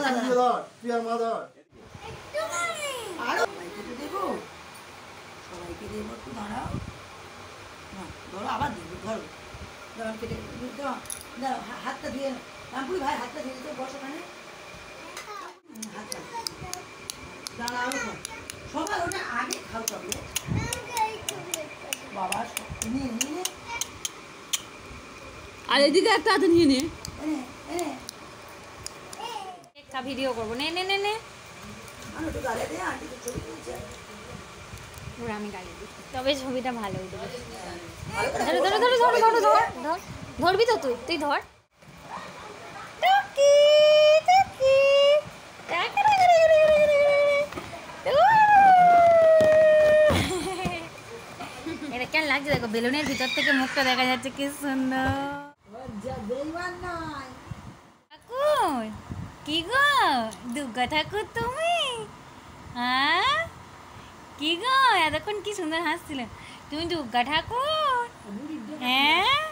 তুই আর মা ধর দেবো সবাইকে দেবো একটু দাঁড়াও না ধরো আবার দেবো ধরো ধরো কেটে দাও হাতটা ধুয়ে রামপুরি ভাই হাতটা ধুয়ে দিতে বস ওখানে হাতটা দাঁড়াও সবাই ওটা আগে খাও তবে বাবা নিয়ে নিয়ে আর এদিকে একটা হাতে নিয়ে নে একটা ভিডিও করবো নে নে নে নে ওরা আমি গালি দিই তবে ছবিটা ভালো উঠবে ধরো ধরো ধরো ধরো ধরো ধর ধর ধরবি তো তুই তুই ধর টুকি টুকি এটা কেন লাগছে দেখো বেলুনের ভিতর থেকে মুখটা দেখা যাচ্ছে কি সুন্দর ঠাকুর কি গো দুর্গা ঠাকুর তুমি হ্যাঁ কি গো এতক্ষণ কি সুন্দর হাসছিলে তুমি দুর্গা ঠাকুর হ্যাঁ